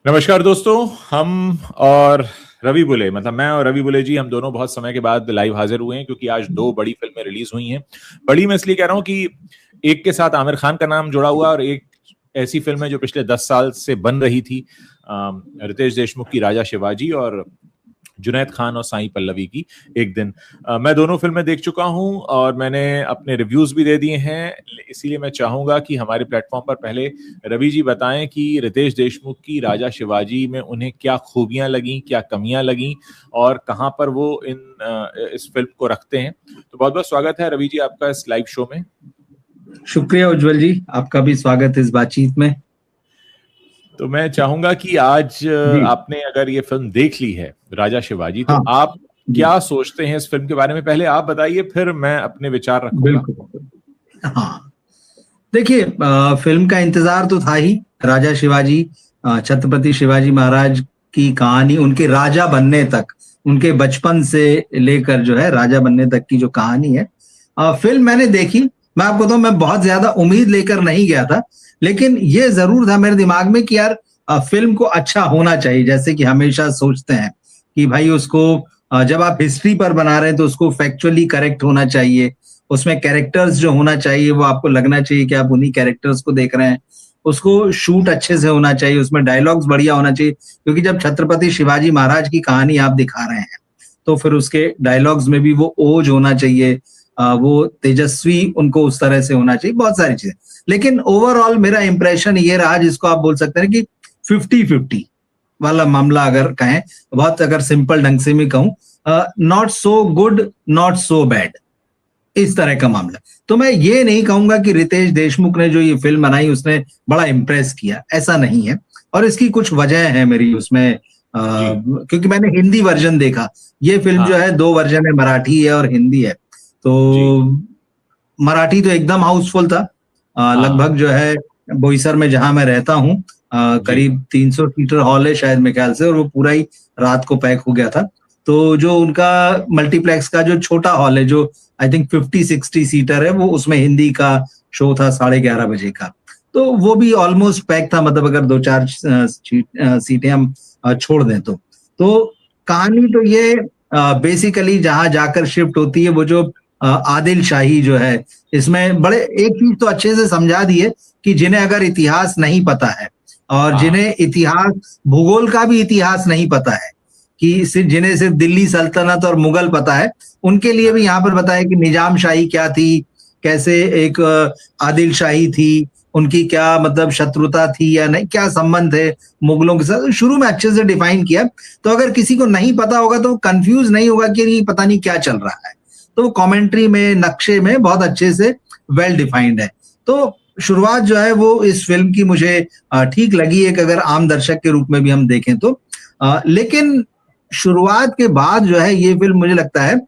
नमस्कार दोस्तों। हम और रवि बुले, मतलब मैं और रवि बुले जी, हम दोनों बहुत समय के बाद लाइव हाजिर हुए हैं क्योंकि आज दो बड़ी फिल्में रिलीज हुई हैं। बड़ी मैं इसलिए कह रहा हूं कि एक के साथ आमिर खान का नाम जुड़ा हुआ और एक ऐसी फिल्म है जो पिछले 10 साल से बन रही थी, रितेश देशमुख की राजा शिवाजी और जुनैद खान और साई पल्लवी की एक दिन। मैं दोनों फिल्में देख चुका हूं और मैंने अपने रिव्यूज भी दे दिए हैं। इसीलिए मैं चाहूंगा कि हमारे प्लेटफॉर्म पर पहले रवि जी बताएं कि रितेश देशमुख की राजा शिवाजी में उन्हें क्या खूबियां लगी, क्या कमियां लगी और कहां पर वो इस फिल्म को रखते हैं। तो बहुत बहुत स्वागत है रवि जी आपका इस लाइव शो में। शुक्रिया उज्जवल जी, आपका भी स्वागत है इस बातचीत में। तो मैं चाहूंगा कि आज जी आपने अगर ये फिल्म देख ली है राजा शिवाजी, तो हाँ आप जी क्या सोचते हैं इस फिल्म के बारे में? पहले आप बताइए, फिर मैं अपने विचार रखूंगा। बिल्कुल। हाँ, देखिए, फिल्म का इंतजार तो था ही। राजा शिवाजी, छत्रपति शिवाजी महाराज की कहानी, उनके राजा बनने तक, उनके बचपन से लेकर जो है राजा बनने तक की जो कहानी है। फिल्म मैंने देखी। मैं आपको तो मैं बहुत ज्यादा उम्मीद लेकर नहीं गया था, लेकिन ये जरूर था मेरे दिमाग में कि यार फिल्म को अच्छा होना चाहिए। जैसे कि हमेशा सोचते हैं कि भाई उसको जब आप हिस्ट्री पर बना रहे हैं तो उसको फैक्चुअली करेक्ट होना चाहिए। उसमें कैरेक्टर्स जो होना चाहिए वो आपको लगना चाहिए कि आप उन्हीं कैरेक्टर्स को देख रहे हैं। उसको शूट अच्छे से होना चाहिए, उसमें डायलॉग्स बढ़िया होना चाहिए, क्योंकि जब छत्रपति शिवाजी महाराज की कहानी आप दिखा रहे हैं तो फिर उसके डायलॉग्स में भी वो ओज होना चाहिए, वो तेजस्वी उनको उस तरह से होना चाहिए, बहुत सारी चीजें। लेकिन ओवरऑल मेरा इंप्रेशन ये रहा, जिसको आप बोल सकते हैं कि 50-50 वाला मामला अगर कहें, बहुत अगर सिंपल ढंग से मैं कहूं, not so good not so bad, इस तरह का मामला। तो मैं ये नहीं कहूंगा कि रितेश देशमुख ने जो ये फिल्म बनाई उसने बड़ा इम्प्रेस किया, ऐसा नहीं है। और इसकी कुछ वजह है मेरी उसमें, जी। क्योंकि मैंने हिंदी वर्जन देखा। ये फिल्म जो हाँ। है दो वर्जन है, मराठी है और हिंदी है। तो जी। मराठी तो एकदम हाउसफुल था। हाँ। लगभग जो है बोईसर में जहां मैं रहता हूँ, जी। करीब 300 सीटर हॉल है शायद मेरे ख्याल से, और वो पूरा ही रात को पैक हो गया था। तो जो उनका मल्टीप्लेक्स का जो छोटा हॉल है, जो आई थिंक 50-60 सीटर है, वो उसमें हिंदी का शो था 11:30 बजे का। तो वो भी ऑलमोस्ट पैक था, मतलब अगर दो चार सीटें हम छोड़ दें तो कहानी तो ये बेसिकली जहां जाकर शिफ्ट होती है, वो जो आदिल शाही जो है, इसमें बड़े एक चीज तो अच्छे से समझा दी है कि जिन्हें अगर इतिहास नहीं पता है और हाँ। जिन्हें इतिहास, भूगोल का भी इतिहास नहीं पता है, कि जिन्हें सिर्फ दिल्ली सल्तनत और मुगल पता है, उनके लिए भी यहाँ पर बताया कि निजाम शाही क्या थी, कैसे एक आदिल शाही थी, उनकी क्या मतलब शत्रुता थी या नहीं, क्या संबंध है मुगलों के साथ, शुरू में अच्छे से डिफाइन किया। तो अगर किसी को नहीं पता होगा तो कंफ्यूज नहीं होगा कि नहीं पता नहीं क्या चल रहा है। तो कमेंट्री में, नक्शे में बहुत अच्छे से वेल डिफाइंड है। तो शुरुआत जो है वो इस फिल्म की मुझे ठीक लगी, एक अगर आम दर्शक के रूप में भी हम देखें तो। लेकिन शुरुआत के बाद जो है ये फिल्म मुझे लगता है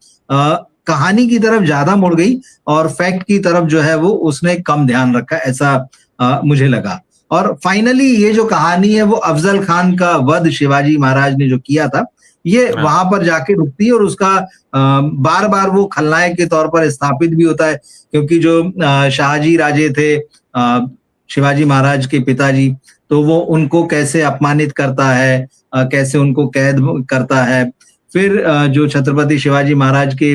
कहानी की तरफ ज्यादा मुड़ गई और फैक्ट की तरफ जो है वो उसने कम ध्यान रखा, ऐसा मुझे लगा। और फाइनली ये जो कहानी है वो अफजल खान का वध शिवाजी महाराज ने जो किया था, ये हाँ। वहां पर जाके रुकती है और उसका बार बार वो खलनायक के तौर पर स्थापित भी होता है, क्योंकि जो शाहजी राजे थे, शिवाजी महाराज के पिताजी, तो वो उनको कैसे अपमानित करता है, कैसे उनको कैद करता है। फिर जो छत्रपति शिवाजी महाराज के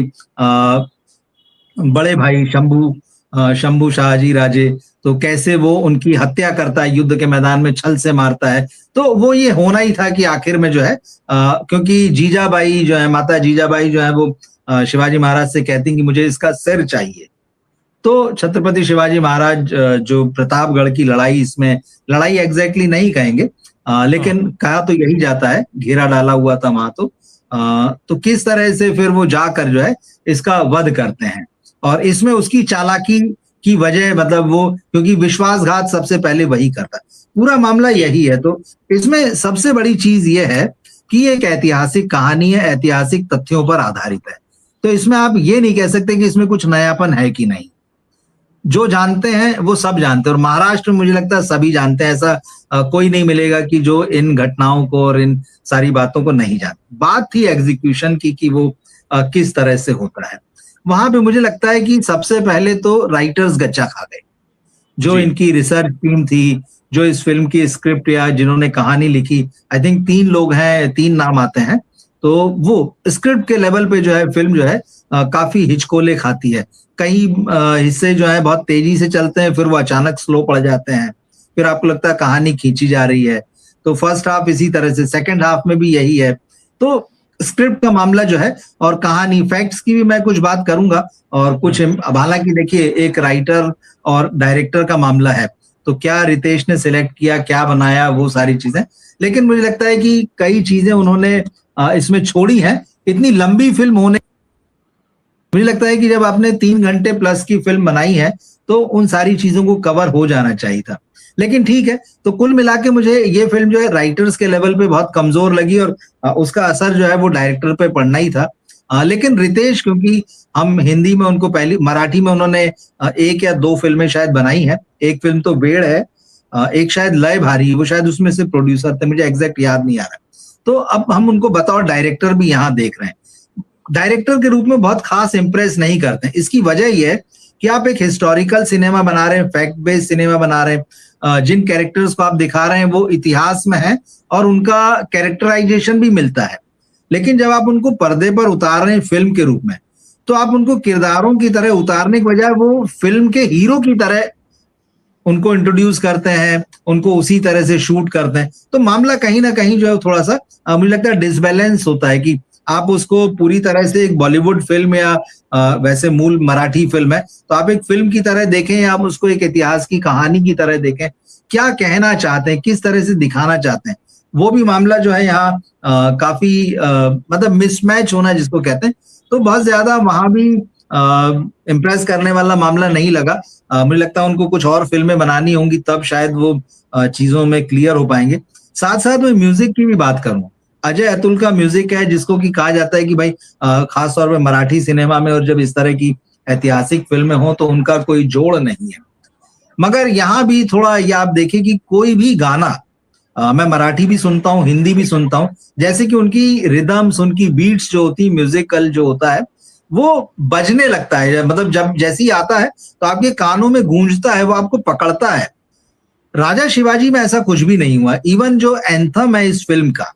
बड़े भाई शंभू शाहजी राजे, तो कैसे वो उनकी हत्या करता है, युद्ध के मैदान में छल से मारता है। तो वो ये होना ही था कि आखिर में जो है, क्योंकि जीजाबाई जो है, माता जीजाबाई जो है, वो शिवाजी महाराज से कहती कि मुझे इसका सिर चाहिए। तो छत्रपति शिवाजी महाराज जो प्रतापगढ़ की लड़ाई, इसमें लड़ाई एग्जैक्टली नहीं कहेंगे, हाँ। लेकिन कहा तो यही जाता है, घेरा डाला हुआ था वहां। तो किस तरह से फिर वो जाकर जो है इसका वध करते हैं, और इसमें उसकी चालाकी की वजह, मतलब वो क्योंकि विश्वासघात सबसे पहले वही करता है, पूरा मामला यही है। तो इसमें सबसे बड़ी चीज ये है कि ये एक ऐतिहासिक कहानी है, ऐतिहासिक तथ्यों पर आधारित है। तो इसमें आप ये नहीं कह सकते कि इसमें कुछ नयापन है कि नहीं। जो जानते हैं वो सब जानते हैं, और महाराष्ट्र में मुझे लगता है सभी जानते हैं। ऐसा कोई नहीं मिलेगा कि जो इन घटनाओं को और इन सारी बातों को नहीं जानते। बात थी एग्जीक्यूशन की कि वो किस तरह से होता है। वहां पे मुझे लगता है कि सबसे पहले तो राइटर्स गच्चा खा गए। जो जी। इनकी रिसर्च टीम थी, जो इस फिल्म की स्क्रिप्ट या जिन्होंने कहानी लिखी, आई थिंक 3 लोग हैं, 3 नाम आते हैं। तो वो स्क्रिप्ट के लेवल पे जो है फिल्म जो है काफी हिचकोले खाती है। कई हिस्से जो है बहुत तेजी से चलते हैं, फिर वो अचानक स्लो पड़ जाते हैं, फिर आपको लगता है कहानी खींची जा रही है। तो फर्स्ट हाफ इसी तरह से, सेकंड हाफ में भी यही है। तो स्क्रिप्ट का मामला जो है और कहानी, फैक्ट्स की भी मैं कुछ बात करूंगा और कुछ, हालांकि देखिए एक राइटर और डायरेक्टर का मामला है, तो क्या रितेश ने सिलेक्ट किया, क्या बनाया, वो सारी चीजें। लेकिन मुझे लगता है कि कई चीजें उन्होंने इसमें छोड़ी हैं। इतनी लंबी फिल्म होने, मुझे लगता है कि जब आपने 3 घंटे प्लस की फिल्म बनाई है तो उन सारी चीजों को कवर हो जाना चाहिए था। लेकिन ठीक है, तो कुल मिला के मुझे ये फिल्म जो है राइटर्स के लेवल पे बहुत कमजोर लगी और उसका असर जो है वो डायरेक्टर पे पड़ना ही था। लेकिन रितेश, क्योंकि हम हिंदी में उनको पहली, मराठी में उन्होंने 1 या 2 फिल्में शायद बनाई हैं। एक फिल्म तो वेड़ है, एक शायद लय भारी, वो शायद उसमें से प्रोड्यूसर थे, मुझे एग्जैक्ट याद नहीं आ रहा। तो अब हम उनको बतौर डायरेक्टर भी यहाँ देख रहे हैं। डायरेक्टर के रूप में बहुत खास इंप्रेस नहीं करते हैं। इसकी वजह यह है कि आप एक हिस्टोरिकल सिनेमा बना रहे हैं, फैक्ट बेस्ड सिनेमा बना रहे हैं, जिन कैरेक्टर्स को आप दिखा रहे हैं वो इतिहास में है और उनका कैरेक्टराइजेशन भी मिलता है। लेकिन जब आप उनको पर्दे पर उतार रहे हैं फिल्म के रूप में, तो आप उनको किरदारों की तरह उतारने के बजाय वो फिल्म के हीरो की तरह उनको इंट्रोड्यूस करते हैं, उनको उसी तरह से शूट करते हैं। तो मामला कहीं ना कहीं जो है थोड़ा सा मुझे लगता है डिसबैलेंस होता है कि आप उसको पूरी तरह से एक बॉलीवुड फिल्म या वैसे मूल मराठी फिल्म है तो आप एक फिल्म की तरह देखें या आप उसको एक इतिहास की कहानी की तरह देखें। क्या कहना चाहते हैं, किस तरह से दिखाना चाहते हैं, वो भी मामला जो है यहाँ काफी मतलब मिसमैच होना जिसको कहते हैं। तो बहुत ज्यादा वहां भी इम्प्रेस करने वाला मामला नहीं लगा। मुझे लगता है उनको कुछ और फिल्में बनानी होंगी, तब शायद वो चीजों में क्लियर हो पाएंगे। साथ साथ मैं म्यूजिक की भी बात करूं, अजय अतुल का म्यूजिक है जिसको कि कहा जाता है कि भाई खास तौर पे मराठी सिनेमा में और जब इस तरह की ऐतिहासिक फिल्में हो तो उनका कोई जोड़ नहीं है। मगर यहाँ भी थोड़ा ये आप देखिए कि कोई भी गाना, मैं मराठी भी सुनता हूँ, हिंदी भी सुनता हूँ, जैसे कि उनकी रिदम्स, उनकी बीट्स जो होती है, म्यूजिकल जो होता है वो बजने लगता है। मतलब जब जैसे ही आता है तो आपके कानों में गूंजता है, वो आपको पकड़ता है। राजा शिवाजी में ऐसा कुछ भी नहीं हुआ। इवन जो एंथम है इस फिल्म का,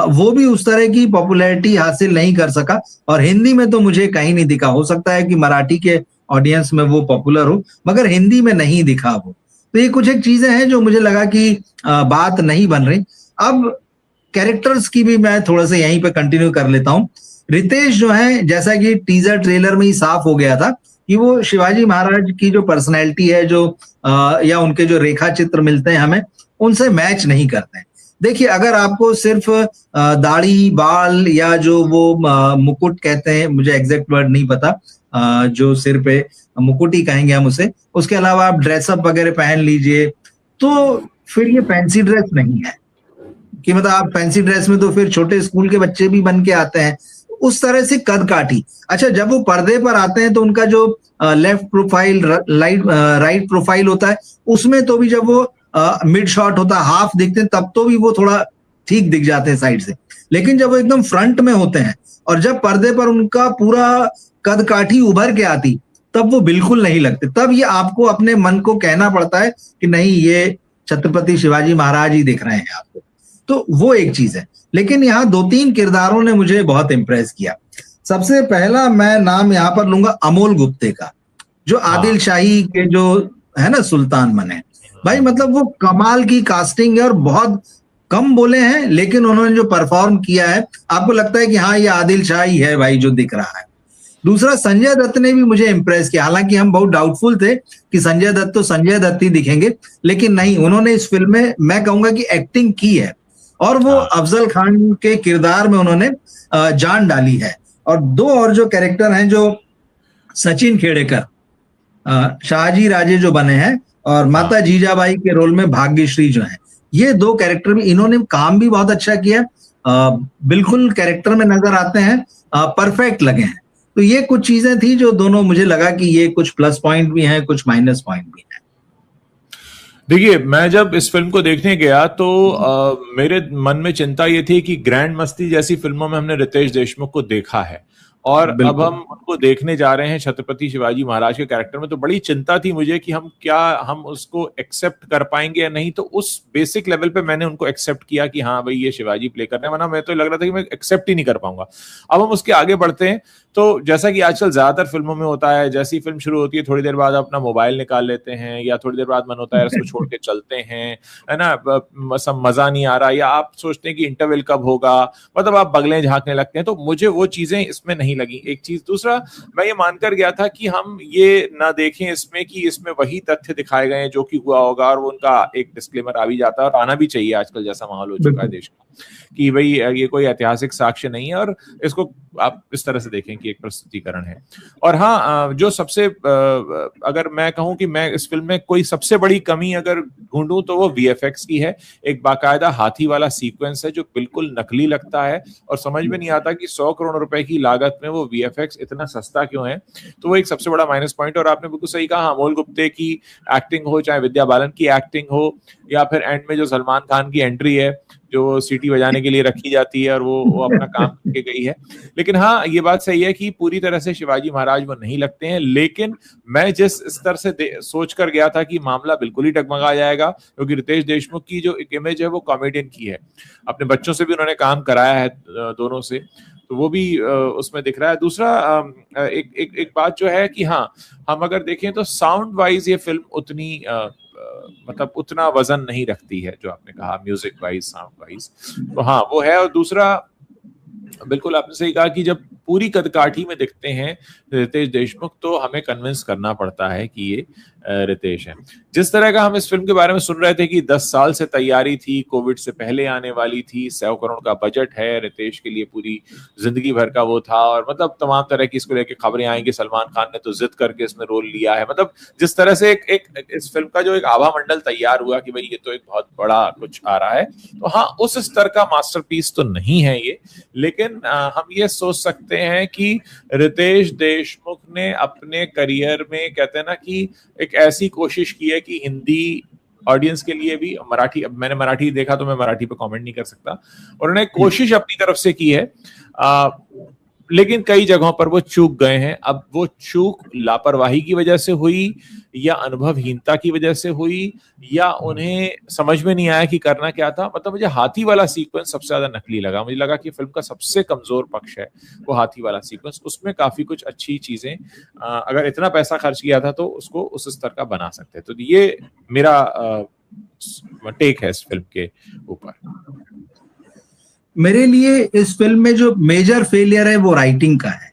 वो भी उस तरह की पॉपुलैरिटी हासिल नहीं कर सका और हिंदी में तो मुझे कहीं नहीं दिखा। हो सकता है कि मराठी के ऑडियंस में वो पॉपुलर हो, मगर हिंदी में नहीं दिखा वो। तो ये कुछ एक चीजें हैं जो मुझे लगा कि बात नहीं बन रही। अब कैरेक्टर्स की भी मैं थोड़ा सा यहीं पे कंटिन्यू कर लेता हूँ। रितेश जो है, जैसा कि टीजर ट्रेलर में ही साफ हो गया था कि वो शिवाजी महाराज की जो पर्सनैलिटी है, जो या उनके जो रेखा चित्र मिलते हैं हमें, उनसे मैच नहीं करते हैं। देखिए, अगर आपको सिर्फ दाढ़ी, बाल या जो वो मुकुट कहते हैं, मुझे एग्जैक्ट वर्ड नहीं पता, जो सिर पे मुकुट ही कहेंगे हम उसे, उसके अलावा आप ड्रेसअप वगैरह पहन लीजिए, तो फिर ये फैंसी ड्रेस नहीं है कि मतलब आप फैंसी ड्रेस में तो फिर छोटे स्कूल के बच्चे भी बन के आते हैं, उस तरह से कद काठी। अच्छा, जब वो पर्दे पर आते हैं तो उनका जो लेफ्ट प्रोफाइल, राइट प्रोफाइल होता है, उसमें तो भी जब वो मिड शॉट होता है, हाफ दिखते हैं, तब तो भी वो थोड़ा ठीक दिख जाते हैं साइड से। लेकिन जब वो एकदम फ्रंट में होते हैं और जब पर्दे पर उनका पूरा कद काठी उभर के आती, तब वो बिल्कुल नहीं लगते। तब ये आपको अपने मन को कहना पड़ता है कि नहीं, ये छत्रपति शिवाजी महाराज ही दिख रहे हैं आपको। तो वो एक चीज है। लेकिन यहाँ 2-3 किरदारों ने मुझे बहुत इंप्रेस किया। सबसे पहला मैं नाम यहाँ पर लूंगा अमोल गुप्ते का, जो आदिल शाही के जो है ना सुल्तान बने। भाई मतलब वो कमाल की कास्टिंग है और बहुत कम बोले हैं, लेकिन उन्होंने जो परफॉर्म किया है आपको लगता है कि हाँ ये आदिल शाही है भाई जो दिख रहा है। दूसरा, संजय दत्त ने भी मुझे इंप्रेस किया। हालांकि हम बहुत डाउटफुल थे कि संजय दत्त तो संजय दत्त ही दिखेंगे, लेकिन नहीं, उन्होंने इस फिल्म में मैं कहूंगा कि एक्टिंग की है और वो अफजल खान के किरदार में उन्होंने जान डाली है। और 2 और जो कैरेक्टर हैं, जो सचिन खेड़ेकर, शाहजी राजे जो बने हैं, और माता जीजाबाई के रोल में भाग्यश्री जो है, ये 2 कैरेक्टर भी, इन्होंने काम भी बहुत अच्छा किया, बिल्कुल कैरेक्टर में नजर आते हैं, परफेक्ट लगे हैं। तो ये कुछ चीजें थी जो दोनों, मुझे लगा कि ये कुछ प्लस पॉइंट भी हैं, कुछ माइनस पॉइंट भी हैं। देखिए, मैं जब इस फिल्म को देखने गया तो मेरे मन में चिंता ये थी कि ग्रैंड मस्ती जैसी फिल्मों में हमने रितेश देशमुख को देखा है और अब हम उनको देखने जा रहे हैं छत्रपति शिवाजी महाराज के कैरेक्टर में। तो बड़ी चिंता थी मुझे कि हम उसको एक्सेप्ट कर पाएंगे या नहीं। तो उस बेसिक लेवल पे मैंने उनको एक्सेप्ट किया कि हाँ भाई ये शिवाजी प्ले कर रहे हैं, वरना मैं तो लग रहा था कि मैं एक्सेप्ट ही नहीं कर पाऊंगा। अब हम उसके आगे बढ़ते हैं। तो जैसा कि आजकल ज्यादातर फिल्मों में होता है, जैसी फिल्म शुरू होती है थोड़ी देर बाद अपना मोबाइल निकाल लेते हैं, या थोड़ी देर बाद मन होता है इसको छोड़ के चलते हैं, है ना, सब मजा नहीं आ रहा, या आप सोचते हैं कि इंटरवल कब होगा, मतलब आप बगलें झांकने लगते हैं। तो मुझे वो चीजें इसमें नहीं लगी, एक चीज। दूसरा, मैं ये मानकर गया था कि हम ये ना देखें इसमें कि इसमें वही तथ्य दिखाए गए हैं जो कि हुआ होगा, और उनका एक डिस्क्लेमर आ भी जाता है, और आना भी चाहिए आजकल जैसा माहौल हो चुका है देश का, कि भाई ये कोई ऐतिहासिक साक्ष्य नहीं है, और इसको आप इस तरह से देखें कि एक प्रस्तुतिकरण है। और हाँ, जो सबसे अगर मैं कहूं कि मैं इस फिल्म में कोई सबसे बड़ी कमी अगर ढूंढूं तो वो वीएफएक्स की है। एक बाकायदा हाथी वाला सीक्वेंस है जो बिल्कुल नकली लगता है, और समझ में नहीं आता कि 100 करोड़ रुपए की लागत में वो वीएफएक्स इतना सस्ता क्यों है। तो वो एक सबसे बड़ा माइनस पॉइंट। और आपने बिल्कुल सही कहा, अमोल गुप्ते की एक्टिंग हो, चाहे विद्या बालन की एक्टिंग हो, या फिर एंड में जो सलमान खान की एंट्री है जो सीटी बजाने के लिए रखी जाती है, और वो अपना काम करके गई है। लेकिन हाँ, ये बात सही है कि पूरी तरह से शिवाजी महाराज वो नहीं लगते हैं। लेकिन मैं जिस स्तर से सोच कर गया था कि मामला बिल्कुल ही डगमगा जाएगा, क्योंकि रितेश देशमुख की जो एक इमेज है वो कॉमेडियन की है, अपने बच्चों से भी उन्होंने काम कराया है दोनों से, तो वो भी उसमें दिख रहा है। दूसरा, एक बात जो है कि हाँ, हम अगर देखें तो साउंड वाइज ये फिल्म उतनी मतलब उतना वजन नहीं रखती है, जो आपने कहा म्यूजिक वाइज, साउंड वाइज, तो हाँ वो है। और दूसरा, बिल्कुल आपने सही कहा कि जब पूरी कदकाठी में दिखते हैं रितेश देशमुख, तो हमें कन्विंस करना पड़ता है कि ये रितेश है। जिस तरह का हम इस फिल्म के बारे में सुन रहे थे कि 10 साल से तैयारी थी, कोविड से पहले आने वाली थी, 100 करोड़ का बजट है, रितेश के लिए पूरी जिंदगी भर का वो था, और मतलब तमाम तरह की इसको लेके खबरें आई कि सलमान खान ने तो जिद करके इसमें रोल लिया है। मतलब जिस तरह से एक इस फिल्म का जो एक आभा मंडल तैयार हुआ कि भाई ये तो एक बहुत बड़ा कुछ आ रहा है, तो हाँ उस स्तर का मास्टरपीस तो नहीं है ये। लेकिन हम ये सोच सकते हैं कि रितेश देशमुख ने अपने करियर में, कहते हैं ना कि एक ऐसी कोशिश की है कि हिंदी ऑडियंस के लिए भी, मराठी, अब मैंने मराठी देखा तो मैं मराठी पे कमेंट नहीं कर सकता, और उन्होंने कोशिश अपनी तरफ से की है, लेकिन कई जगहों पर वो चूक गए हैं। अब वो चूक लापरवाही की वजह से हुई, या अनुभवहीनता की वजह से हुई, या उन्हें समझ में नहीं आया कि करना क्या था। मतलब मुझे हाथी वाला सीक्वेंस सबसे ज्यादा नकली लगा। मुझे लगा कि फिल्म का सबसे कमजोर पक्ष है वो हाथी वाला सीक्वेंस। उसमें काफी कुछ अच्छी चीजें, अगर इतना पैसा खर्च किया था तो उसको उस स्तर का बना सकते। तो ये मेरा टेक है इस फिल्म के ऊपर। मेरे लिए इस फिल्म में जो मेजर फेलियर है वो राइटिंग का है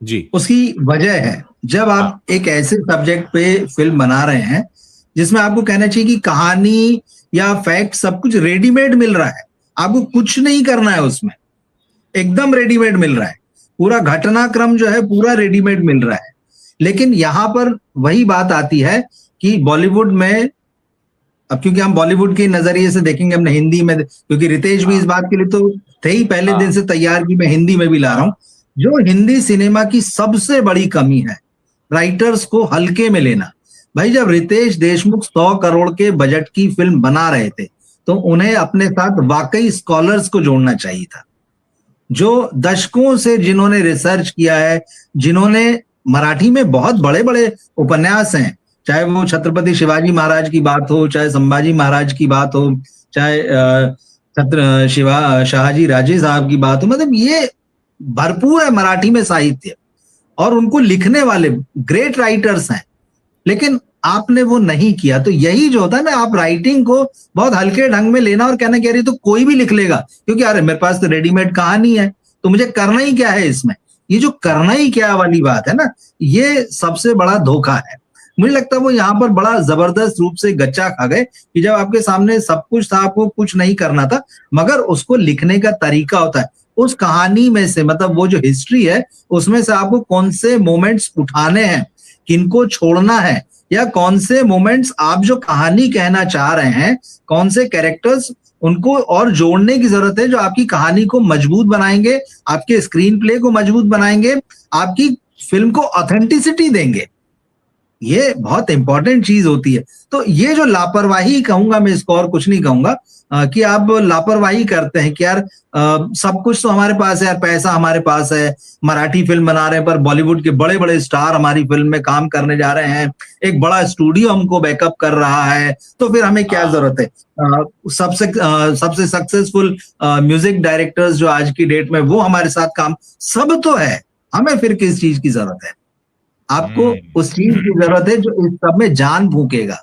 जी। उसकी वजह है, जब आप एक ऐसे सब्जेक्ट पे फिल्म बना रहे हैं जिसमें आपको कहना चाहिए कि कहानी या फैक्ट सब कुछ रेडीमेड मिल रहा है, आपको कुछ नहीं करना है, उसमें एकदम रेडीमेड मिल रहा है, पूरा घटनाक्रम जो है पूरा रेडीमेड मिल रहा है। लेकिन यहां पर वही बात आती है कि बॉलीवुड में, अब क्योंकि हम बॉलीवुड के नजरिए से देखेंगे, हमने हिंदी में, क्योंकि रितेश भी इस बात के लिए तो थे ही पहले दिन से तैयार कि मैं हिंदी में भी ला रहा हूं। जो हिंदी सिनेमा की सबसे बड़ी कमी है, राइटर्स को हल्के में लेना। भाई जब रितेश देशमुख 100 करोड़ के बजट की फिल्म बना रहे थे तो उन्हें अपने साथ वाकई स्कॉलर्स को जोड़ना चाहिए था, जो दशकों से जिन्होंने रिसर्च किया है, जिन्होंने मराठी में बहुत बड़े बड़े उपन्यास हैं, चाहे वो छत्रपति शिवाजी महाराज की बात हो, चाहे संभाजी महाराज की बात हो, चाहे शाहजी राजे साहब की बात हो, मतलब ये भरपूर है मराठी में साहित्य, और उनको लिखने वाले ग्रेट राइटर्स हैं। लेकिन आपने वो नहीं किया। तो यही जो होता है ना, आप राइटिंग को बहुत हल्के ढंग में लेना और कहना कह रही तो कोई भी लिख लेगा, क्योंकि अरे मेरे पास तो रेडीमेड कहानी है, तो मुझे करना ही क्या है इसमें। ये जो करना ही क्या वाली बात है ना, ये सबसे बड़ा धोखा है। मुझे लगता है वो यहाँ पर बड़ा जबरदस्त रूप से गच्चा खा गए कि जब आपके सामने सब कुछ था, आपको कुछ नहीं करना था, मगर उसको लिखने का तरीका होता है। उस कहानी में से, मतलब वो जो हिस्ट्री है उसमें से आपको कौन से मोमेंट्स उठाने हैं, किनको छोड़ना है, या कौन से मोमेंट्स आप जो कहानी कहना चाह रहे हैं, कौन से कैरेक्टर्स उनको और जोड़ने की जरूरत है जो आपकी कहानी को मजबूत बनाएंगे, आपके स्क्रीन प्ले को मजबूत बनाएंगे, आपकी फिल्म को ऑथेंटिसिटी देंगे। ये बहुत इंपॉर्टेंट चीज होती है। तो ये जो लापरवाही कहूंगा मैं इसको, और कुछ नहीं कहूंगा, कि आप लापरवाही करते हैं कि यार सब कुछ तो हमारे पास है यार, पैसा हमारे पास है, मराठी फिल्म बना रहे हैं पर बॉलीवुड के बड़े बड़े स्टार हमारी फिल्म में काम करने जा रहे हैं, एक बड़ा स्टूडियो हमको बैकअप कर रहा है, तो फिर हमें क्या जरूरत है? सबसे सक्सेसफुल म्यूजिक डायरेक्टर्स जो आज की डेट में वो हमारे साथ काम सब तो है, हमें फिर किस चीज की जरूरत है? आपको उस चीज की जरूरत है जो इस सब में जान फूकेगा।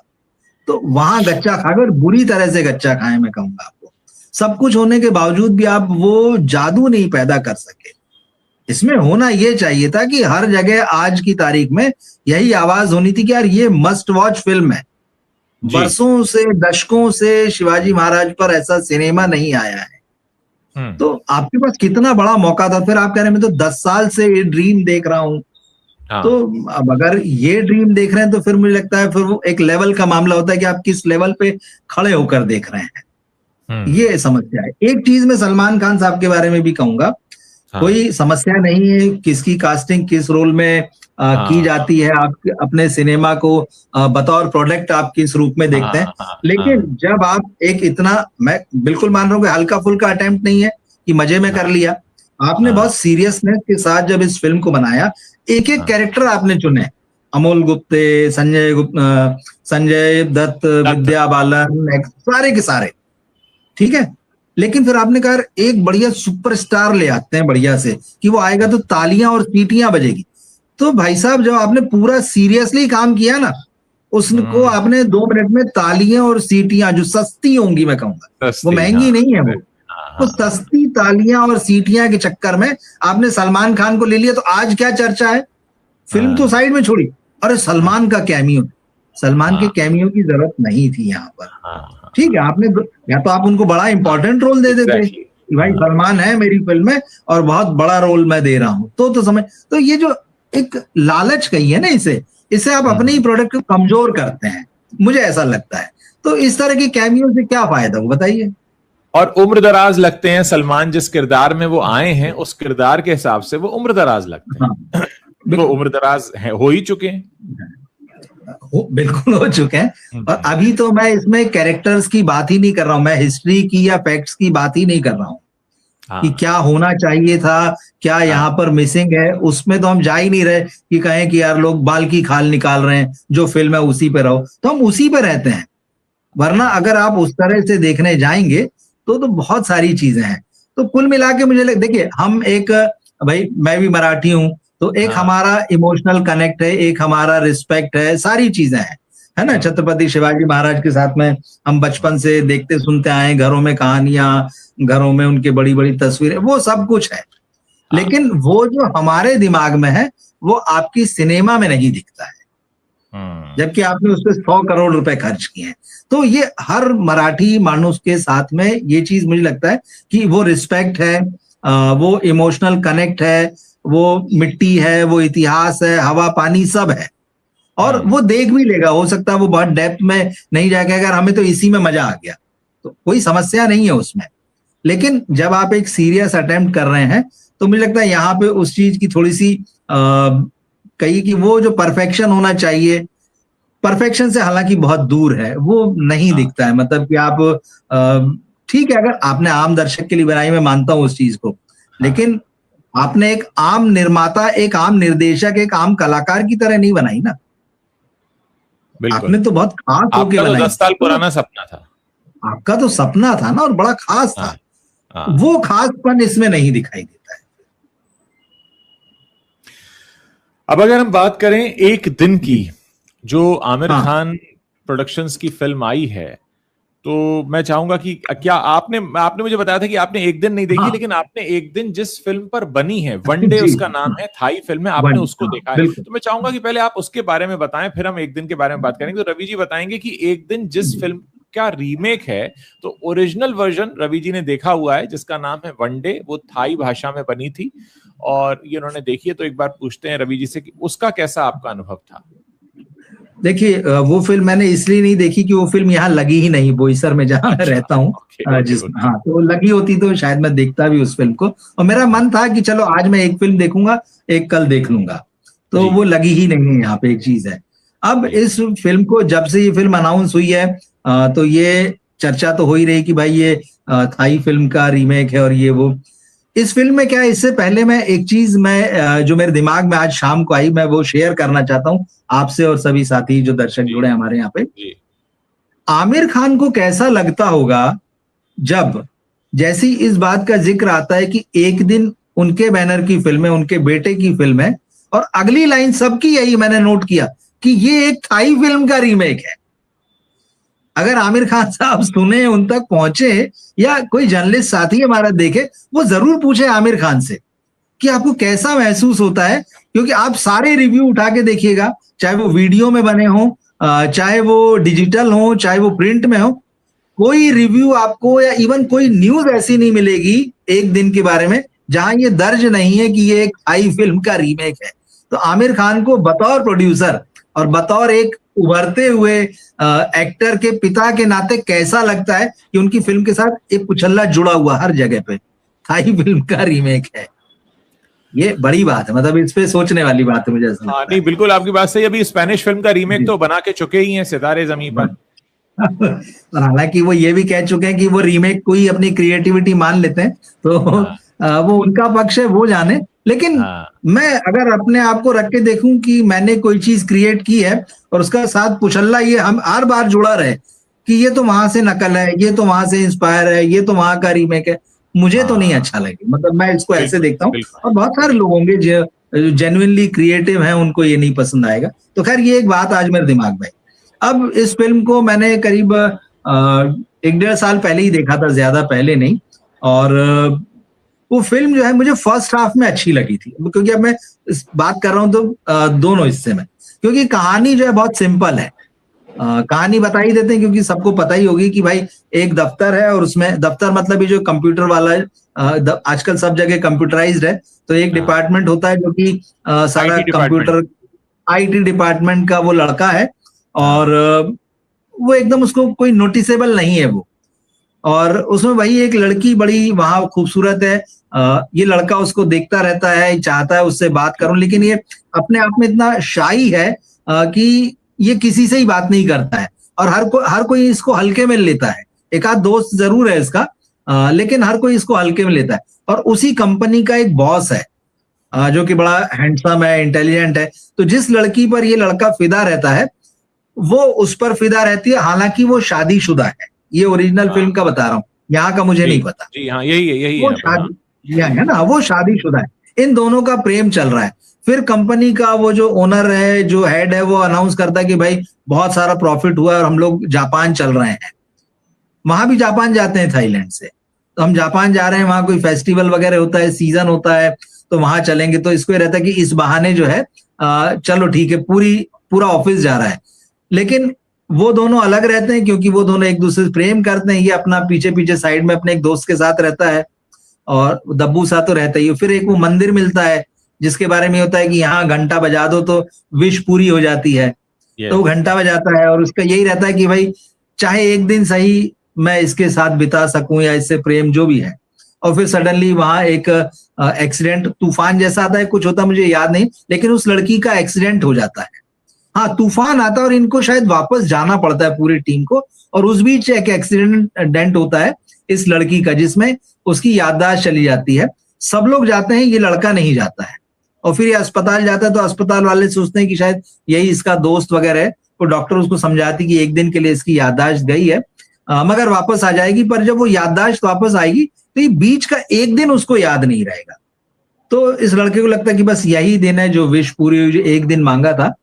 तो वहां गच्चा खाकर बुरी तरह से गच्चा खाए, मैं कहूंगा आपको। सब कुछ होने के बावजूद भी आप वो जादू नहीं पैदा कर सके। इसमें होना ये चाहिए था कि हर जगह आज की तारीख में यही आवाज होनी थी कि यार ये मस्ट वॉच फिल्म है। बरसों से, दशकों से शिवाजी महाराज पर ऐसा सिनेमा नहीं आया है। तो आपके पास कितना बड़ा मौका था। फिर आप कह रहे हैं मैं तो 10 साल से ये ड्रीम देख रहा हूं। तो अब अगर ये ड्रीम देख रहे हैं तो फिर मुझे लगता है फिर वो एक लेवल का मामला होता है कि आप किस लेवल पे खड़े होकर देख रहे हैं। ये समस्या है। एक चीज मैं सलमान खान साहब के बारे में भी कहूंगा, कोई समस्या नहीं है किसकी कास्टिंग किस रोल में की जाती है। आप अपने सिनेमा को बतौर प्रोडक्ट आप किस रूप में देखते हैं, लेकिन जब आप एक इतना, मैं बिल्कुल मान रहा हूँ कि हल्का फुल्का अटेम्प्ट नहीं है कि मजे में कर लिया, आपने बहुत सीरियसनेस के साथ जब इस फिल्म को बनाया, एक एक कैरेक्टर आपने चुने, अमोल गुप्ते, संजय दत्त, विद्या बालन, सारे के सारे, ठीक है। लेकिन फिर आपने कहा एक बढ़िया सुपरस्टार ले आते हैं बढ़िया से कि वो आएगा तो तालियां और सीटियां बजेगी। तो भाई साहब जब आपने पूरा सीरियसली काम किया ना, उसको आपने 2 मिनट में तालियां और सीटियां जो सस्ती होंगी, मैं कहूंगा वो महंगी नहीं है, वो तो सस्ती तालियां और सीटियां के चक्कर में आपने सलमान खान को ले लिया। तो आज क्या चर्चा है? फिल्म तो साइड में छोड़ी, अरे सलमान का कैमियो, सलमान के कैमियो की जरूरत नहीं थी यहाँ पर। ठीक है, आपने या तो आप उनको बड़ा इंपॉर्टेंट रोल दे देते कि भाई सलमान है मेरी फिल्म में और बहुत बड़ा रोल मैं दे रहा हूं, तो समझ। तो ये जो एक लालच कही है ना, इससे आप अपने ही प्रोडक्ट को कमजोर करते हैं, मुझे ऐसा लगता है। तो इस तरह के कैमियो से क्या फायदा, वो बताइए। और उम्र दराज लगते हैं सलमान, जिस किरदार में वो आए हैं उस किरदार के हिसाब से वो उम्र दराज लगते हैं। वो उम्र दराज हो ही चुके हैं, बिल्कुल हो चुके हैं। और अभी तो मैं इसमें कैरेक्टर्स की बात ही नहीं कर रहा हूं, मैं हिस्ट्री की या फैक्ट्स की बात ही नहीं कर रहा हूं कि क्या होना चाहिए था, क्या यहाँ पर मिसिंग है, उसमें तो हम जा ही नहीं रहे कि कहें कि यार लोग बाल की खाल निकाल रहे हैं, जो फिल्म है उसी पे रहो, तो हम उसी पे रहते हैं। वरना अगर आप उस तरह से देखने जाएंगे तो बहुत सारी चीजें हैं। तो कुल मिला के मुझे देखिए, हम एक, भाई मैं भी मराठी हूं, तो एक हमारा इमोशनल कनेक्ट है, एक हमारा रिस्पेक्ट है, सारी चीजें हैं, है ना। छत्रपति शिवाजी महाराज के साथ में हम बचपन से देखते सुनते आए, घरों में कहानियां, घरों में उनकी बड़ी बड़ी तस्वीरें, वो सब कुछ है। लेकिन वो जो हमारे दिमाग में है वो आपकी सिनेमा में नहीं दिखता है, जबकि आपने उस पर 100 करोड़ रुपए खर्च किए हैं। तो ये हर मराठी मानुस के साथ में ये चीज मुझे लगता है कि वो रिस्पेक्ट है, वो इमोशनल कनेक्ट है, वो मिट्टी है, वो इतिहास है, हवा पानी सब है, और वो देख भी लेगा। हो सकता है वो बहुत डेप्थ में नहीं जाएगा, अगर हमें तो इसी में मजा आ गया तो कोई समस्या नहीं है उसमें। लेकिन जब आप एक सीरियस अटेम्प्ट कर रहे हैं तो मुझे लगता है यहाँ पे उस चीज की थोड़ी सी कही कि वो जो परफेक्शन होना चाहिए, परफेक्शन से हालांकि बहुत दूर है, वो नहीं दिखता है। मतलब कि आप ठीक है, अगर आपने आम दर्शक के लिए बनाई, मैं मानता हूं उस चीज को, लेकिन आपने एक आम निर्माता, एक आम निर्देशक, एक आम कलाकार की तरह नहीं बनाई ना। आपने तो बहुत खास होके बनाई। 10 साल पुराना सपना था आपका, तो सपना था ना, और बड़ा खास था। वो खासपन इसमें नहीं दिखाई देता है। अब अगर हम बात करें एक दिन की, जो आमिर खान प्रोडक्शंस की फिल्म आई है, तो मैं चाहूंगा कि क्या आपने मुझे बताया था कि आपने एक दिन नहीं देखी, लेकिन आपने एक दिन जिस फिल्म पर बनी है, वनडे उसका नाम है, थाई फिल्म है, आपने उसको देखा है। तो मैं चाहूंगा कि पहले आप उसके बारे में बताएं, फिर हम एक दिन के बारे में बात करेंगे। तो रवि जी बताएंगे कि एक दिन जिस फिल्म का रीमेक है, तो ओरिजिनल वर्जन रवि जी ने देखा हुआ है जिसका नाम है वनडे, वो थाई भाषा में बनी थी और ये उन्होंने देखी है। तो एक बार पूछते हैं रवि जी से कि उसका कैसा आपका अनुभव था। देखिए, वो फिल्म मैंने इसलिए नहीं देखी कि वो फिल्म यहाँ लगी ही नहीं, बोईसर में जहाँ मैं रहता हूँ। हाँ, तो लगी होती तो शायद मैं देखता भी उस फिल्म को, और मेरा मन था कि चलो आज मैं एक फिल्म देखूंगा, एक कल देख लूंगा, तो वो लगी ही नहीं है। यहाँ पे एक चीज है, अब इस फिल्म को जब से ये फिल्म अनाउंस हुई है, तो ये चर्चा तो हो ही रही कि भाई ये थाई फिल्म का रीमेक है और ये वो। इस फिल्म में क्या है, इससे पहले मैं एक चीज जो मेरे दिमाग में आज शाम को आई, मैं वो शेयर करना चाहता हूँ आपसे और सभी साथी जो दर्शक जुड़े हैं हमारे यहाँ पे। आमिर खान को कैसा लगता होगा जब जैसी इस बात का जिक्र आता है कि एक दिन उनके बैनर की फिल्म है, उनके बेटे की फिल्म है, और अगली लाइन सबकी यही मैंने नोट किया कि ये एक थाई फिल्म का रीमेक है। अगर आमिर खान साहब सुने, उन तक पहुंचे, या कोई जर्नलिस्ट साथी हमारा देखे, वो जरूर पूछे आमिर खान से कि आपको कैसा महसूस होता है, क्योंकि आप सारे रिव्यू उठा के देखिएगा, चाहे वो वीडियो में बने हो, चाहे वो डिजिटल हो, चाहे वो प्रिंट में हो, कोई रिव्यू आपको या इवन कोई न्यूज ऐसी नहीं मिलेगी एक दिन के बारे में जहां ये दर्ज नहीं है कि ये एक थाई फिल्म का रीमेक है। तो आमिर खान को बतौर प्रोड्यूसर और बतौर एक उभरते हुए एक्टर के पिता के नाते कैसा लगता है कि उनकी फिल्म के साथ एक कुचल्ला जुड़ा हुआ हर जगह पे थाई फिल्म का रीमेक है। ये बड़ी बात है, मतलब इस पे सोचने वाली बात है मुझे ऐसा लगता है। नहीं, बिल्कुल आपकी बात सही। अभी स्पेनिश फिल्म का रीमेक तो बना के चुके ही हैं सितारे जमीन पर। और हालांकि वो ये भी कह चुके हैं कि वो रीमेक कोई अपनी क्रिएटिविटी मान लेते हैं, तो वो उनका पक्ष है, वो जाने। लेकिन मैं अगर अपने आप को रख के देखूं कि मैंने कोई चीज क्रिएट की है और उसका साथ पुछल्ला ये हम हर बार जुड़ा रहे कि ये तो वहां से नकल है, ये तो वहां से इंस्पायर है, ये तो वहां का रीमेक है, मुझे तो नहीं अच्छा लगे। मतलब मैं इसको ऐसे देखता हूँ, और बहुत सारे लोग होंगे जो जेन्युइनली क्रिएटिव हैं, उनको ये नहीं पसंद आएगा। तो खैर, ये एक बात आज मेरे दिमाग में। अब इस फिल्म को मैंने करीब 1-1.5 साल पहले ही देखा था, ज्यादा पहले नहीं। और वो फिल्म जो है मुझे फर्स्ट हाफ में अच्छी लगी थी, क्योंकि अब मैं बात कर रहा हूं तो दोनों हिस्से में, क्योंकि कहानी जो है बहुत सिंपल है। कहानी बता ही देते हैं, क्योंकि सबको पता ही होगी कि भाई एक दफ्तर है, और उसमें दफ्तर मतलब ये जो कंप्यूटर वाला है, आजकल सब जगह कंप्यूटराइज्ड है, तो एक डिपार्टमेंट होता है जो कि सारा कंप्यूटर IT डिपार्टमेंट का वो लड़का है, और वो एकदम उसको कोई नोटिसेबल नहीं है वो। और उसमें वही एक लड़की बड़ी वहां खूबसूरत है, ये लड़का उसको देखता रहता है, चाहता है उससे बात करूं, लेकिन ये अपने आप में इतना शाई है कि ये किसी से ही बात नहीं करता है, और हर कोई इसको हल्के में लेता है। एक आध दोस्त जरूर है इसका, लेकिन हर कोई इसको हल्के में लेता है। और उसी कंपनी का एक बॉस है जो कि बड़ा हैंडसम है, इंटेलिजेंट है। तो जिस लड़की पर ये लड़का फिदा रहता है, वो उस पर फिदा रहती है, हालांकि वो शादीशुदा है। ये ओरिजिनल फिल्म का बता रहा हूँ, यहाँ का मुझे नहीं पता। जी हाँ, यही वो शादी है ना, वो शादीशुदा है। इन दोनों का प्रेम चल रहा है। फिर कंपनी का वो जो ओनर है, जो हेड है, वो अनाउंस करता है कि भाई बहुत सारा प्रॉफिट हुआ है और हम लोग जापान चल रहे हैं। वहां भी जापान जाते हैं थाईलैंड से, तो हम जापान जा रहे हैं, वहां कोई फेस्टिवल वगैरह होता है, सीजन होता है, तो वहां चलेंगे। तो इसको रहता है कि इस बहाने जो है चलो ठीक है, पूरा ऑफिस जा रहा है। लेकिन वो दोनों अलग रहते हैं, क्योंकि वो दोनों एक दूसरे से प्रेम करते हैं। ये अपना पीछे पीछे साइड में अपने एक दोस्त के साथ रहता है, और दब्बू सा तो रहता ही है। फिर एक वो मंदिर मिलता है जिसके बारे में होता है कि यहाँ घंटा बजा दो तो विश पूरी हो जाती है। तो वो घंटा बजाता है, और उसका यही रहता है कि भाई चाहे एक दिन सही मैं इसके साथ बिता सकूं, या इससे प्रेम जो भी है। और फिर सडनली वहां एक एक्सीडेंट, तूफान जैसा आता है, कुछ होता मुझे याद नहीं, लेकिन उस लड़की का एक्सीडेंट हो जाता है। हाँ, तूफान आता है और इनको शायद वापस जाना पड़ता है पूरी टीम को। और उस बीच एक एक्सीडेंट होता है इस लड़की का, जिसमें उसकी याददाश्त चली जाती है। सब लोग जाते हैं, ये लड़का नहीं जाता है। और फिर ये अस्पताल जाता है, तो अस्पताल वाले सोचते हैं कि शायद यही इसका दोस्त वगैरह है। तो डॉक्टर उसको समझाती कि एक दिन के लिए इसकी याददाश्त गई है, मगर वापस आ जाएगी। पर जब वो याददाश्त वापस आएगी, तो ये बीच का एक दिन उसको याद नहीं रहेगा। तो इस लड़के को लगता है कि बस यही दिन है जो विश पूरी हुई, जो एक दिन मांगा था।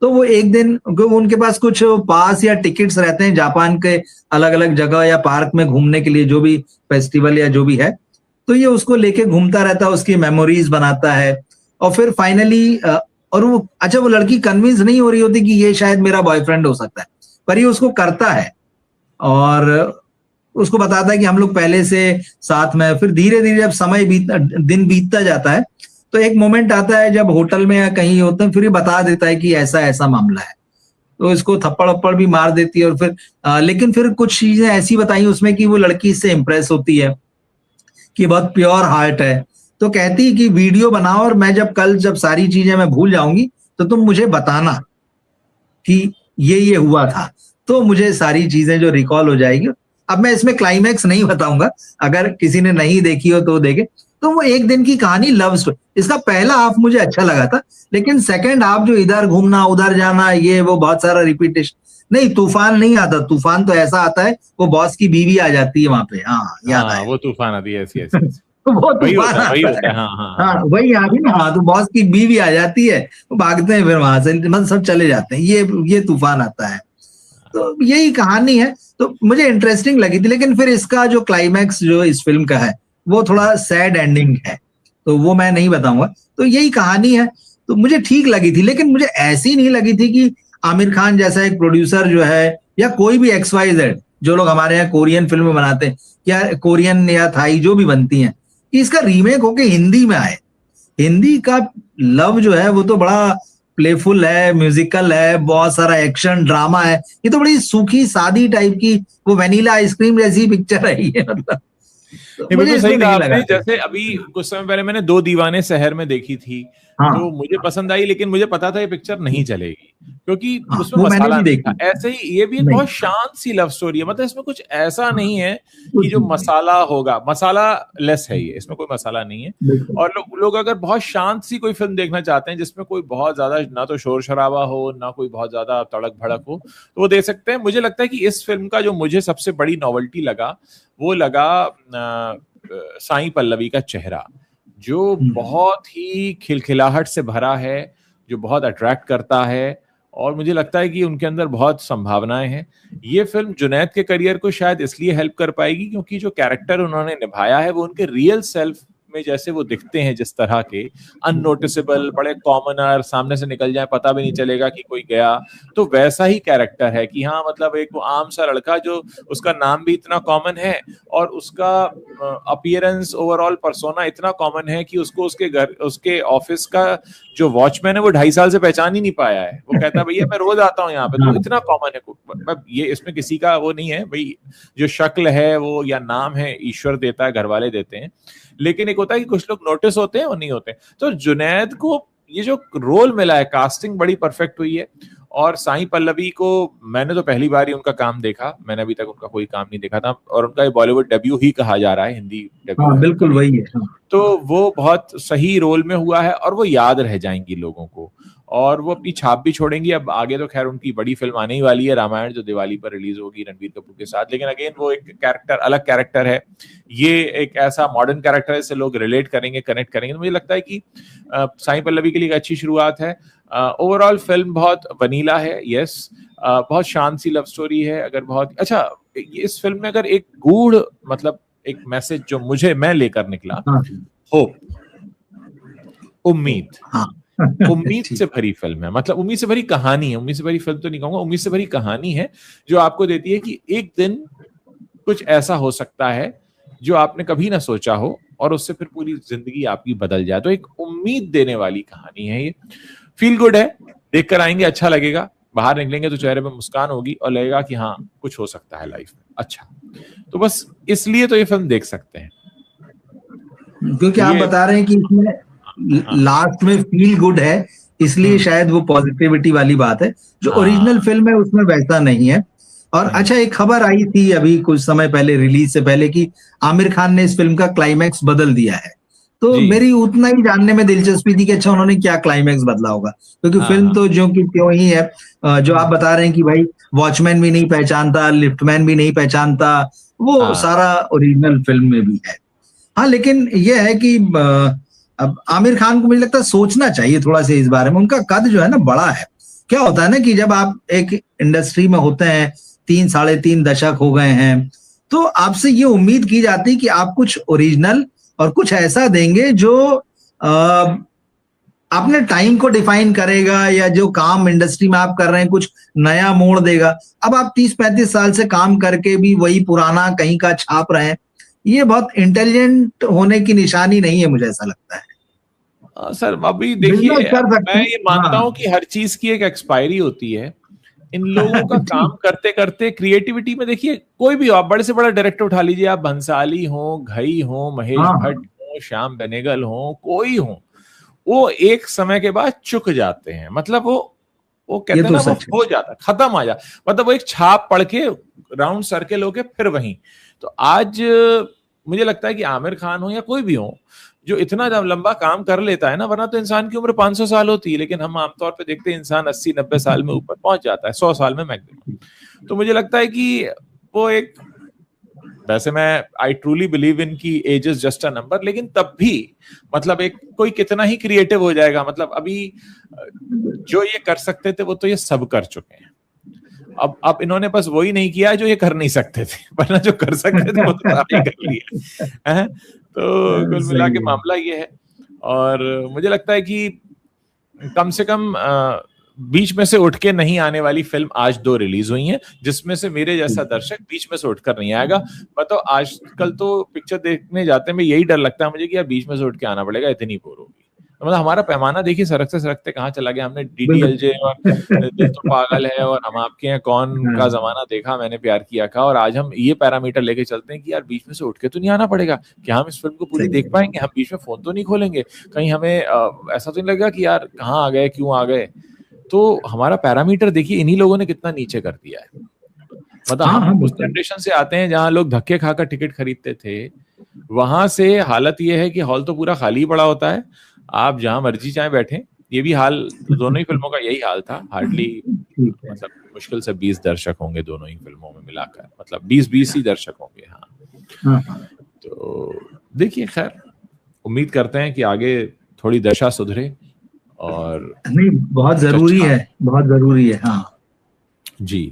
तो वो एक दिन, उनके पास कुछ पास या टिकट्स रहते हैं जापान के अलग अलग जगह या पार्क में घूमने के लिए, जो भी फेस्टिवल या जो भी है। तो ये उसको लेके घूमता रहता है, उसकी मेमोरीज बनाता है। और फिर फाइनली और वो वो लड़की कन्विंस नहीं हो रही होती कि ये शायद मेरा बॉयफ्रेंड हो सकता है, पर ये उसको करता है और उसको बताता है कि हम लोग पहले से साथ में। फिर धीरे धीरे जब दिन बीतता जाता है, तो एक मोमेंट आता है जब होटल में या कहीं होते हैं, फिर ये बता देता है कि ऐसा ऐसा मामला है। तो इसको थप्पड़ वप्पड़ भी मार देती है। और फिर लेकिन फिर कुछ चीजें ऐसी बताई उसमें कि वो लड़की इससे इंप्रेस होती है कि बहुत प्योर हार्ट है। तो कहती है कि वीडियो बनाओ, और मैं जब सारी चीजें मैं भूल जाऊंगी तो तुम मुझे बताना कि ये हुआ था, तो मुझे सारी चीजें जो रिकॉल हो जाएगी। अब मैं इसमें क्लाइमैक्स नहीं बताऊंगा, अगर किसी ने नहीं देखी हो तो देखे। तो वो एक दिन की कहानी, लव स्टोरी। इसका पहला हाफ मुझे अच्छा लगा था, लेकिन सेकंड हाफ जो इधर घूमना उधर जाना, ये वो बहुत सारा रिपीटेशन। नहीं, तूफान नहीं आता, तूफान तो ऐसा आता है वो बॉस की बीवी आ जाती है वहां पे। हाँ, याद आया। वो तूफान आती है, ऐसी ऐसी तो वो वही तूफान होता है, वही आता होता है। है। हाँ हाँ हाँ, हाँ। वही आ गई ना। हाँ, तो बॉस की बीवी आ जाती है, वो भागते हैं फिर वहां से, मतलब सब चले जाते हैं, ये तूफान आता है। तो यही कहानी है। तो मुझे इंटरेस्टिंग लगी थी, लेकिन फिर इसका जो क्लाइमैक्स जो इस फिल्म का है वो थोड़ा सैड एंडिंग है, तो वो मैं नहीं बताऊंगा। तो यही कहानी है। तो मुझे ठीक लगी थी, लेकिन मुझे ऐसी नहीं लगी थी कि आमिर खान जैसा एक प्रोड्यूसर जो है, या कोई भी XYZ, जो लोग हमारे यहाँ कोरियन फिल्म बनाते हैं, या कोरियन या थाई जो भी बनती हैं, कि इसका रीमेक होके हिंदी में आए। हिंदी का लव जो है वो तो बड़ा प्लेफुल है, म्यूजिकल है, बहुत सारा एक्शन ड्रामा है। ये तो बड़ी सूखी सादी टाइप की, वो वैनिला आइसक्रीम जैसी पिक्चर है ये, मतलब। तो नहीं, मुझे बिल्कुल सही इसमें कहा नहीं आपने। लगा। जैसे अभी कुछ समय पहले मैंने दो दीवाने शहर में देखी थी, तो हाँ मुझे पसंद आई, लेकिन मुझे पता था ये पिक्चर नहीं चलेगी क्योंकि हाँ, उसमें वो मैंने मसाला भी नहीं था। देखी। ऐसे ही ये भी एक नहीं, बहुत शांत सी लव स्टोरी है, मतलब इसमें कुछ ऐसा हाँ, नहीं है कि कुछ जो नहीं, मसाला होगा, मसाला लेस है ये, इसमें कोई मसाला नहीं है। बिल्कुल। और लोग अगर बहुत शांत सी कोई फिल्म देखना चाहते हैं जिसमें कोई बहुत ज्यादा ना तो शोर शराबा हो, ना कोई बहुत ज्यादा तड़क भड़क हो, तो वो देख सकते हैं। मुझे लगता है कि इस फिल्म का जो मुझे सबसे बड़ी नॉवेल्टी लगा, वो लगा साईं पल्लवी का चेहरा, जो बहुत ही खिलखिलाहट से भरा है, जो बहुत अट्रैक्ट करता है, और मुझे लगता है कि उनके अंदर बहुत संभावनाएं हैं। ये फिल्म जुनैद के करियर को शायद इसलिए हेल्प कर पाएगी क्योंकि जो कैरेक्टर उन्होंने निभाया है वो उनके रियल सेल्फ में जैसे वो दिखते हैं, जिस तरह के अननोटिसेबल, बड़े कॉमनर, सामने से निकल जाए पता भी नहीं चलेगा कि कोई गया, तो वैसा ही कैरेक्टर है कि हाँ, मतलब एक वो आम सा लड़का जो, उसका नाम भी इतना कॉमन है और उसका अपीयरेंस, ओवरऑल पर्सोना इतना कॉमन है कि उसको उसके घर, उसके ऑफिस का जो वॉचमैन है वो 2.5 साल से पहचान ही नहीं पाया है। वो कहता है भैया मैं रोज आता हूँ यहाँ पे, तो इतना कॉमन है। मतलब ये इसमें किसी का वो नहीं है भाई, जो शक्ल है वो या नाम है ईश्वर देता है, घर वाले देते हैं, लेकिन एक होता है कि कुछ लोग नोटिस होते हैं और नहीं होते। तो जुनैद को ये जो रोल मिला है, कास्टिंग बड़ी परफेक्ट हुई है। और साईं पल्लवी को मैंने तो पहली बार ही उनका काम देखा, मैंने अभी तक उनका कोई काम नहीं देखा था, और उनका ये बॉलीवुड डेब्यू ही कहा जा रहा है, हिंदी डेब्यू हाँ, है बिल्कुल उनका। वही है। हाँ, तो वो बहुत सही रोल में हुआ है और वो याद रह जाएंगी लोगों को, और वो अपनी छाप भी छोड़ेंगी। अब आगे तो खैर उनकी बड़ी फिल्म आने ही वाली है, रामायण, जो दिवाली पर रिलीज होगी रणबीर कपूर के साथ, लेकिन अगेन वो एक कैरेक्टर, अलग कैरेक्टर है, ये एक ऐसा मॉडर्न कैरेक्टर है जिससे लोग रिलेट करेंगे, कनेक्ट करेंगे। तो मुझे लगता है कि साईं पल्लवी के लिए एक अच्छी शुरुआत है। ओवरऑल फिल्म बहुत वनीला है, यस, बहुत शांत सी लव स्टोरी है। अगर बहुत अच्छा, इस फिल्म में अगर एक गूढ़, मतलब एक मैसेज जो मैं लेकर निकला, हाँ, होप, उम्मीद, हाँ। उम्मीद से ठीक। भरी फिल्म है। मतलब उम्मीद से भरी कहानी है, उम्मीद से भरी फिल्म तो नहीं कहूंगा, उम्मीद से भरी कहानी है, जो आपको देती है कि एक दिन कुछ ऐसा हो सकता है जो आपने कभी ना सोचा हो, और उससे फिर पूरी जिंदगी आपकी बदल जाए। तो एक उम्मीद देने वाली कहानी है ये, फील गुड है, देखकर आएंगे, अच्छा लगेगा, बाहर निकलेंगे तो चेहरे पे मुस्कान होगी और लगेगा कि हाँ, कुछ हो सकता है लाइफ में अच्छा। तो बस इसलिए तो ये फिल्म देख सकते हैं। क्योंकि आप ये बता रहे हैं कि इसमें हाँ लास्ट में फील गुड है, इसलिए शायद वो पॉजिटिविटी वाली बात है। जो ओरिजिनल हाँ फिल्म है उसमें वैसा नहीं है। और अच्छा, एक खबर आई थी अभी कुछ समय पहले, रिलीज से पहले, कि आमिर खान ने इस फिल्म का क्लाइमैक्स बदल दिया है। तो जी, मेरी उतना ही जानने में दिलचस्पी थी कि अच्छा, उन्होंने क्या क्लाइमैक्स बदला होगा, क्योंकि हाँ फिल्म हाँ तो ज्यों की त्यों ही है। जो आप बता रहे हैं कि भाई वॉचमैन भी नहीं पहचानता, लिफ्टमैन भी नहीं पहचानता, वो हाँ सारा ओरिजिनल फिल्म में भी है। हाँ, लेकिन ये है कि अब आमिर खान को मुझे लगता है सोचना चाहिए थोड़ा सा इस बारे में। उनका कद जो है ना बड़ा है। क्या होता है ना कि जब आप एक इंडस्ट्री में होते हैं, 3 साढ़े 3 दशक हो गए हैं, तो आपसे ये उम्मीद की जाती है कि आप कुछ ओरिजिनल और कुछ ऐसा देंगे जो अपने टाइम को डिफाइन करेगा, या जो काम इंडस्ट्री में आप कर रहे हैं कुछ नया मोड़ देगा। अब आप 30-35 साल से काम करके भी वही पुराना कहीं का छाप रहे हैं, ये बहुत इंटेलिजेंट होने की निशानी नहीं है, मुझे ऐसा लगता है। सर अभी देखिए, बिजनेस कर सकते मैं हैं। ये मानता हाँ, हूं कि हर चीज की एक एक्सपायरी होती है। इन लोगों का काम ठीक। करते करते क्रिएटिविटी में देखिए, कोई भी हो, आप बड़े से बड़ा डायरेक्टर उठा लीजिए, आप भंसाली हो, घई हो, महेश हाँ, भट्ट हो, श्याम बेनेगल हो, कोई हो, वो एक समय के बाद चुक जाते हैं। मतलब वो ये कहते हैं तो ना, वो सच है। हो जाता, खत्म आ जाता, मतलब वो एक छाप पढ़ के राउंड सर्किल होके फिर वहीं। तो आज मुझे लगता है कि आमिर खान हो या कोई भी हो जो इतना लंबा काम कर लेता है ना, वरना तो इंसान की उम्र 500 साल होती है, लेकिन हम आमतौर पे देखते हैं इंसान 80-90 साल में ऊपर पहुंच जाता है, 100 साल में मैक्सिमम। तो मुझे लगता है कि वो एक, वैसे मैं आई ट्रूली बिलीव इन की age is just a number, लेकिन तब भी मतलब एक कोई कितना ही क्रिएटिव हो जाएगा, मतलब अभी जो ये कर सकते थे वो तो ये सब कर चुके हैं। अब इन्होंने बस वही नहीं किया जो ये कर नहीं सकते थे, वरना जो कर सकते थे वो तो सारे कर लिया है। तो कुल मिला के मामला ये है। और मुझे लगता है कि कम से कम बीच में से उठ के नहीं आने वाली फिल्म आज 2 रिलीज हुई हैं, जिसमें से मेरे जैसा दर्शक बीच में से उठकर नहीं आएगा। मतलब आजकल तो पिक्चर देखने जाते में यही डर लगता है मुझे कि यार बीच में से उठ के आना पड़ेगा, इतनी बोर होगी। मतलब हमारा पैमाना देखिए सरकते सरकते कहाँ चला गया। हमने DDLJ और दिल तो पागल है और हम आपके हैं कौन का जमाना देखा, मैंने प्यार किया था, और आज हम ये पैरामीटर लेके चलते हैं कि यार बीच में से उठ के तो नहीं आना पड़ेगा, क्या हम इस फिल्म को पूरी देख पाएंगे, हम बीच में फोन तो नहीं खोलेंगे, कहीं हमें ऐसा तो नहीं लगेगा कि यार कहाँ आ गए, क्यों आ गए। तो हमारा पैरामीटर देखिए इन्हीं लोगों ने कितना नीचे कर दिया है। मतलब हम उस जनरेशन से आते हैं जहां लोग धक्के खाकर टिकट खरीदते थे, वहां से हालत ये है कि हॉल तो पूरा खाली पड़ा होता है, आप जहां मर्जी चाहे बैठे। ये भी हाल दोनों ही फिल्मों का यही हाल था। हार्डली मतलब मुश्किल से 20 दर्शक होंगे दोनों ही फिल्मों में मिलाकर, मतलब 20 ही दर्शक होंगे। हाँ, तो देखिए खैर उम्मीद करते हैं कि आगे थोड़ी दशा सुधरे और नहीं, बहुत जरूरी है, बहुत जरूरी है। हाँ जी,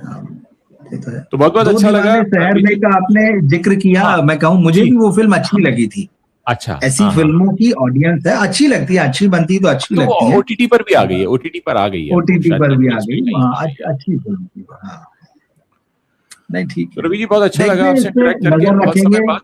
तो बहुत बहुत अच्छा लगा। शहर में का आपने जिक्र किया। हाँ, मैं कहूँ मुझे भी वो फिल्म अच्छी लगी थी। अच्छा, ऐसी फिल्मों की ऑडियंस है, अच्छी लगती है, अच्छी बनती तो अच्छी लगती है। OTT पर भी आ गई है, OTT पर आ गई है, OTT पर भी आ गई। अच्छी फिल्म थी। नहीं ठीक है रवि जी, बहुत अच्छा लगा आपसे इंटरेक्ट करके, बहुत समय बाद।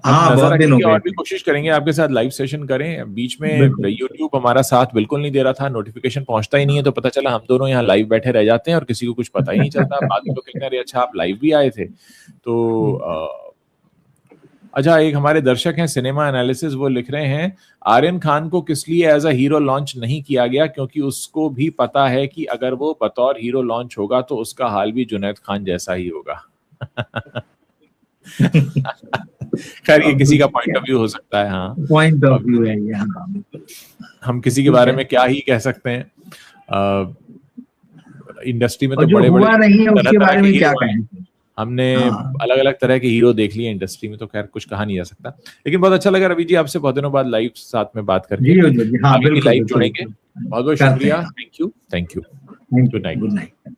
हाँ, बहुत दिन हो गए। और भी कोशिश करेंगे आपके साथ लाइव सेशन करें। बीच में YouTube हमारा साथ बिल्कुल नहीं दे रहा था, नोटिफिकेशन पहुंचता ही नहीं है, तो पता चला हम दोनों यहाँ लाइव बैठे रह जाते हैं और किसी को कुछ पता ही नहीं चलता। बाद में तो कहते हैं अच्छा आप लाइव भी आए थे। तो अच्छा, एक हमारे दर्शक हैं सिनेमा एनालिसिस, वो लिख रहे हैं आर्यन खान को किस लिए एज अ हीरो लॉन्च नहीं किया गया, क्योंकि उसको भी पता है कि अगर वो बतौर हीरो लॉन्च होगा तो उसका हाल भी जुनैद खान जैसा ही होगा। खैर ये किसी का पॉइंट ऑफ व्यू हो सकता है। हाँ, पॉइंट ऑफ व्यू है ये। हम किसी के बारे में क्या ही कह सकते हैं। इंडस्ट्री में तो बड़े बड़े नहीं है उसके बारे में क्या कहें। हमने अलग अलग तरह के हीरो देख लिए इंडस्ट्री में, तो खैर कुछ कहा नहीं जा सकता। लेकिन बहुत अच्छा लगा रवि जी आपसे बहुत दिनों बाद लाइव साथ में बात करके। आगे भी लाइव जुड़ेंगे। बहुत बहुत शुक्रिया। Thank you. Good night.